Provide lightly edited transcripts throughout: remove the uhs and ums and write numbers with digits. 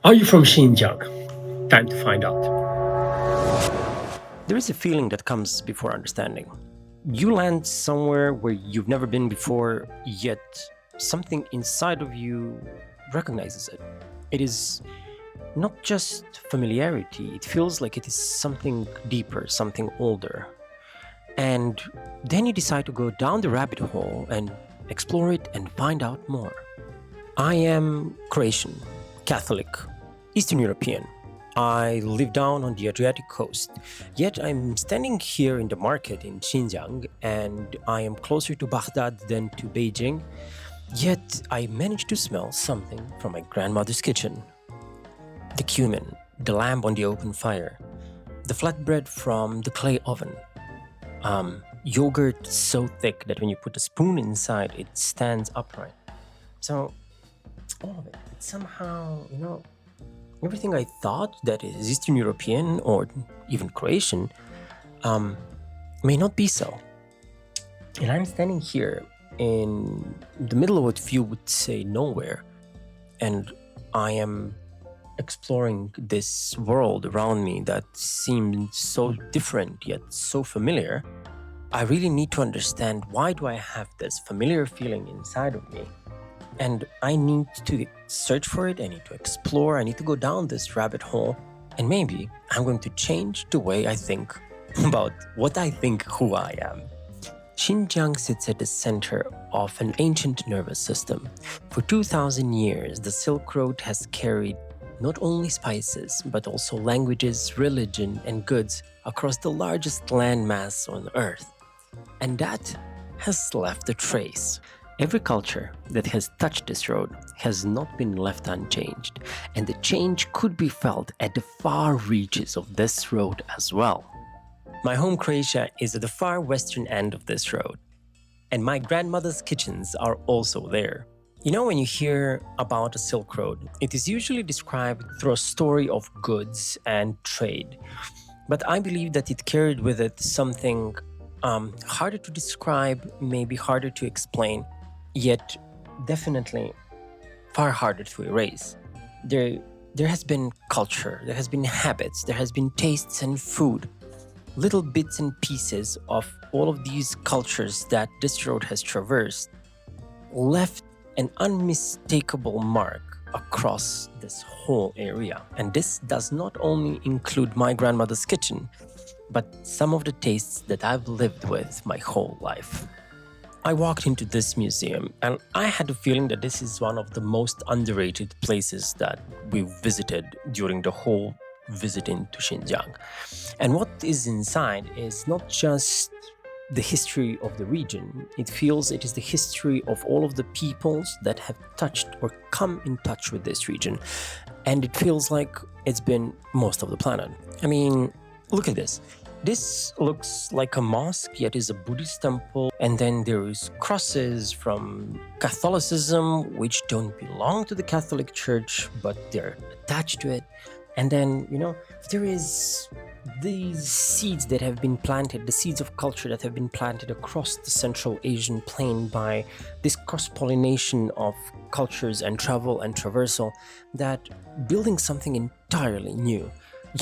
Are you from Xinjiang? Time to find out. There is a feeling that comes before understanding. You land somewhere where you've never been before, yet something inside of you recognizes it. It is not just familiarity, it feels like it is something deeper, something older. And then you decide to go down the rabbit hole and explore it and find out more. I am Croatian, Catholic, Eastern European. I live down on the Adriatic coast, yet I'm standing here in the market in Xinjiang and I am closer to Baghdad than to Beijing, yet I managed to smell something from my grandmother's kitchen. The cumin, the lamb on the open fire, the flatbread from the clay oven, yogurt so thick that when you put a spoon inside, it stands upright. So, all of it, it's somehow, everything I thought that is Eastern European or even Croatian may not be so. And I'm standing here in the middle of what you would say nowhere, and I am exploring this world around me that seems so different yet so familiar. I really need to understand, why do I have this familiar feeling inside of me? And I need to search for it, I need to explore, I need to go down this rabbit hole, and maybe I'm going to change the way I think about what I think who I am. Xinjiang sits at the center of an ancient nervous system. For 2,000 years, the Silk Road has carried not only spices, but also languages, religion, and goods across the largest landmass on Earth. And that has left a trace. Every culture that has touched this road has not been left unchanged, and the change could be felt at the far reaches of this road as well. My home Croatia is at the far western end of this road, and my grandmother's kitchens are also there. You know, when you hear about a Silk Road, it is usually described through a story of goods and trade. But I believe that it carried with it something harder to describe, maybe harder to explain, yet definitely far harder to erase. There has been culture, there has been habits, there has been tastes and food, little bits and pieces of all of these cultures that this road has traversed, left an unmistakable mark across this whole area. And this does not only include my grandmother's kitchen, but some of the tastes that I've lived with my whole life. I walked into this museum and I had a feeling that this is one of the most underrated places that we've visited during the whole visit into Xinjiang. And what is inside is not just the history of the region, it is the history of all of the peoples that have touched or come in touch with this region. And it feels like it's been most of the planet. I mean, look at this. This looks like a mosque, yet is a Buddhist temple. And then there is crosses from Catholicism, which don't belong to the Catholic Church, but they're attached to it. And then, there is these seeds that have been planted, the seeds of culture that have been planted across the Central Asian plain by this cross-pollination of cultures and travel and traversal, that building something entirely new.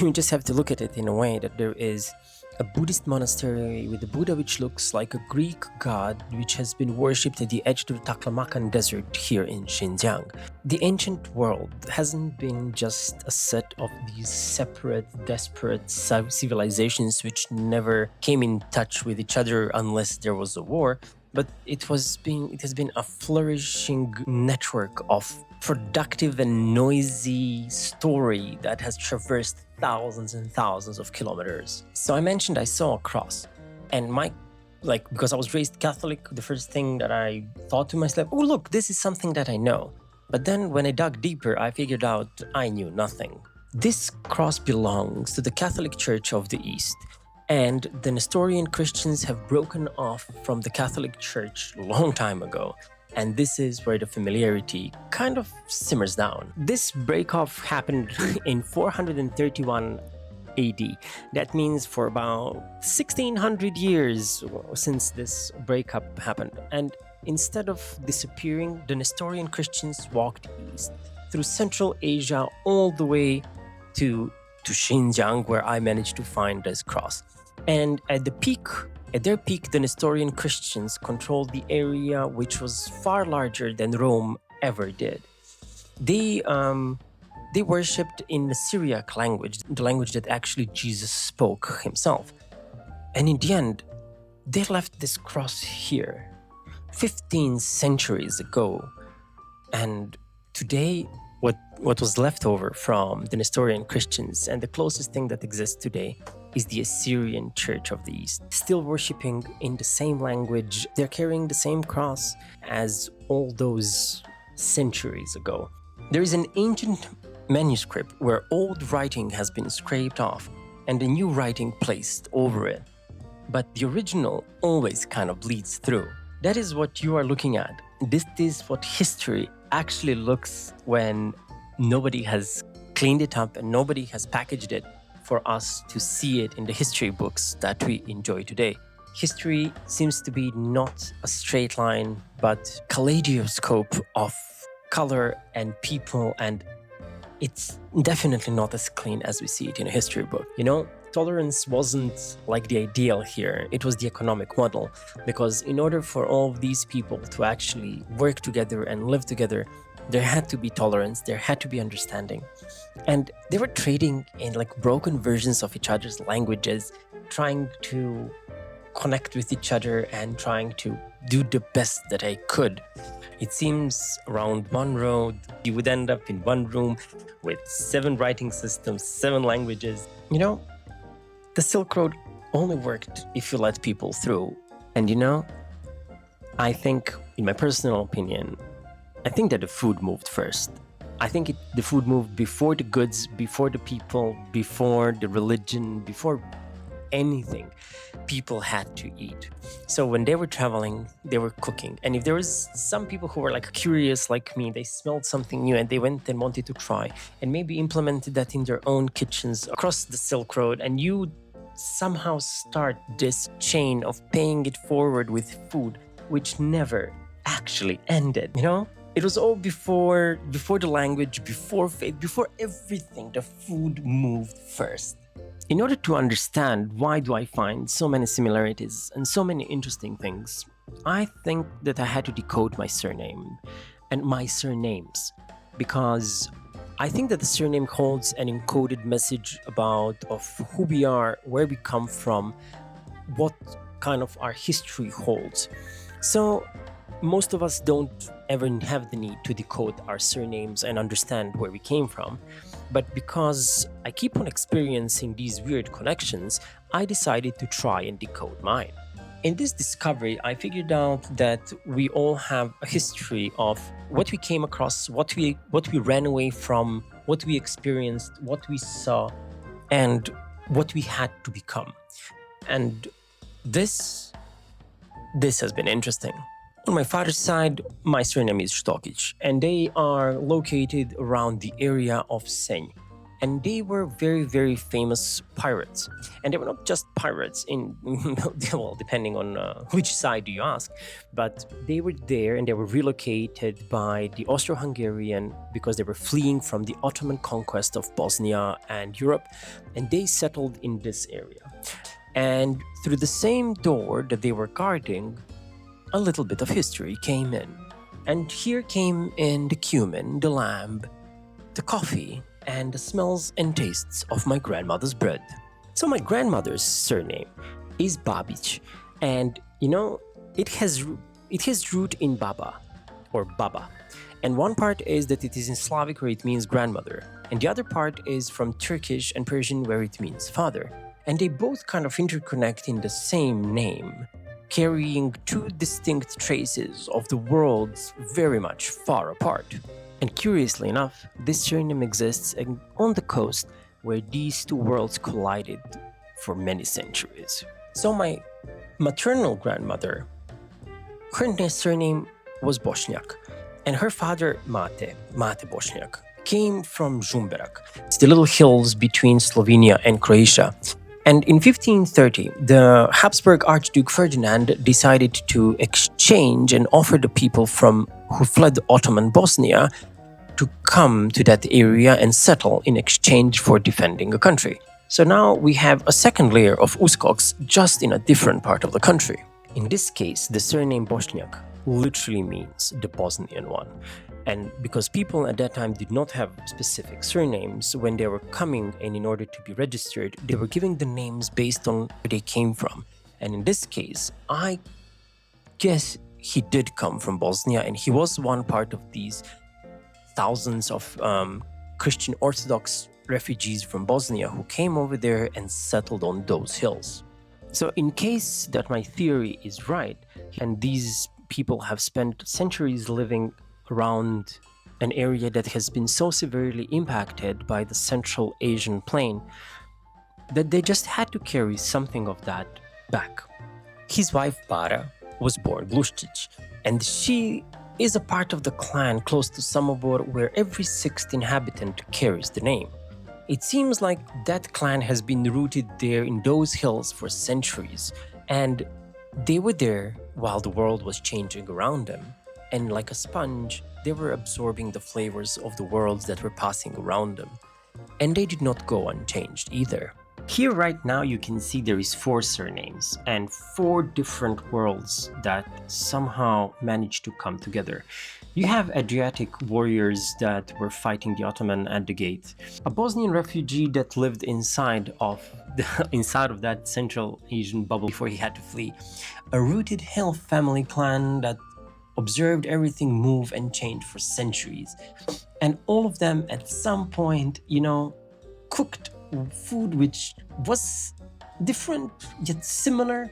You just have to look at it in a way that there is a Buddhist monastery with a Buddha which looks like a Greek god which has been worshipped at the edge of the Taklamakan desert here in Xinjiang. The ancient world hasn't been just a set of these separate, desperate civilizations which never came in touch with each other unless there was a war, but it has been a flourishing network of productive and noisy story that has traversed thousands and thousands of kilometers. So I mentioned I saw a cross, and because I was raised Catholic, the first thing that I thought to myself, oh look, this is something that I know. But then when I dug deeper, I figured out I knew nothing. This cross belongs to the Catholic Church of the East, and the Nestorian Christians have broken off from the Catholic Church a long time ago. And this is where the familiarity kind of simmers down. This breakoff happened in 431 AD. That means for about 1600 years since this breakup happened. And instead of disappearing, the Nestorian Christians walked east. through Central Asia all the way to Xinjiang, where I managed to find this cross. And at their peak, the Nestorian Christians controlled the area, which was far larger than Rome ever did. They worshipped in the Syriac language, the language that actually Jesus spoke himself. And in the end, they left this cross here 15 centuries ago. And today, what was left over from the Nestorian Christians and the closest thing that exists today is the Assyrian Church of the East, still worshipping in the same language. They're carrying the same cross as all those centuries ago. There is an ancient manuscript where old writing has been scraped off and a new writing placed over it. But the original always kind of bleeds through. That is what you are looking at. This is what history actually looks when nobody has cleaned it up and nobody has packaged it for us to see it in the history books that we enjoy today. History seems to be not a straight line, but kaleidoscope of color and people, and it's definitely not as clean as we see it in a history book. Tolerance wasn't like the ideal here. It was the economic model, because in order for all of these people to actually work together and live together, there had to be tolerance, there had to be understanding. And they were trading in like broken versions of each other's languages, trying to connect with each other and trying to do the best that I could. It seems around one road, you would end up in one room with 7 writing systems, 7 languages. The Silk Road only worked if you let people through. And I think, in my personal opinion, I think that the food moved first. I think the food moved before the goods, before the people, before the religion, before anything. People had to eat. So when they were traveling, they were cooking. And if there was some people who were like curious like me, they smelled something new and they went and wanted to try and maybe implemented that in their own kitchens across the Silk Road, and you somehow start this chain of paying it forward with food, which never actually ended. It was all before the language, before faith, before everything. The food moved first. In order to understand why do I find so many similarities and so many interesting things, I think that I had to decode my surname and my surnames, because I think that the surname holds an encoded message of who we are, where we come from, what kind of our history holds. So most of us don't ever have the need to decode our surnames and understand where we came from. But because I keep on experiencing these weird connections, I decided to try and decode mine. In this discovery, I figured out that we all have a history of what we came across, what we ran away from, what we experienced, what we saw, and what we had to become. And this has been interesting. On my father's side, my surname is Stokic, and they are located around the area of Senj. And they were very, very famous pirates. And they were not just pirates depending on which side you ask, but they were there and they were relocated by the Austro-Hungarian because they were fleeing from the Ottoman conquest of Bosnia and Europe, and they settled in this area. And through the same door that they were guarding, a little bit of history came in. And here came in the cumin, the lamb, the coffee, and the smells and tastes of my grandmother's bread. So my grandmother's surname is Babic, and it has root in Baba or Baba. And one part is that it is in Slavic where it means grandmother, and the other part is from Turkish and Persian where it means father. And they both kind of interconnect in the same name, carrying 2 distinct traces of the worlds very much far apart. And curiously enough, this surname exists on the coast where these 2 worlds collided for many centuries. So my maternal grandmother, her surname was Bošnjak, and her father, Mate Bošnjak, came from Žumberak. It's the little hills between Slovenia and Croatia. And in 1530, the Habsburg Archduke Ferdinand decided to exchange and offer the people who fled Ottoman Bosnia to come to that area and settle in exchange for defending a country. So now we have a second layer of Uskoks just in a different part of the country. In this case, the surname Bosniak literally means the Bosnian one. And because people at that time did not have specific surnames, when they were coming and in order to be registered, they were giving the names based on where they came from. And in this case, I guess he did come from Bosnia, and he was one part of these thousands of Christian Orthodox refugees from Bosnia who came over there and settled on those hills. So in case that my theory is right, and these people have spent centuries living around an area that has been so severely impacted by the Central Asian plain, that they just had to carry something of that back. His wife Bara was born Gluščić, and she is a part of the clan close to Samobor where every sixth inhabitant carries the name. It seems like that clan has been rooted there in those hills for centuries, and they were there while the world was changing around them. And like a sponge, they were absorbing the flavors of the worlds that were passing around them. And they did not go unchanged either. Here right now you can see there is 4 surnames and 4 different worlds that somehow managed to come together. You have Adriatic warriors that were fighting the Ottoman at the gate, a Bosnian refugee that lived inside of that Central Asian bubble before he had to flee, a rooted hill family clan that observed everything move and change for centuries, and all of them at some point, cooked food which was different yet similar,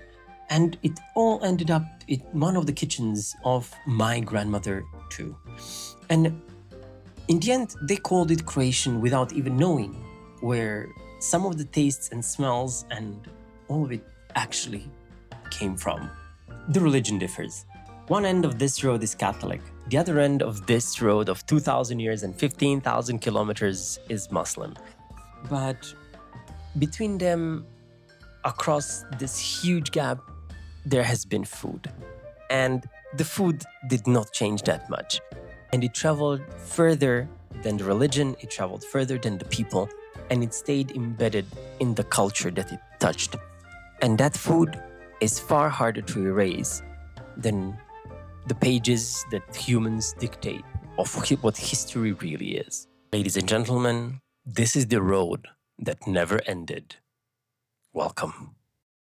and it all ended up in one of the kitchens of my grandmother too. And in the end, they called it Croatian without even knowing where some of the tastes and smells and all of it actually came from. The religion differs. One end of this road is Catholic. The other end of this road of 2,000 years and 15,000 kilometers is Muslim. But between them, across this huge gap, there has been food. And the food did not change that much. And it traveled further than the religion, it traveled further than the people, and it stayed embedded in the culture that it touched. And that food is far harder to erase than the pages that humans dictate of what history really is. Ladies and gentlemen, this is the road that never ended. Welcome.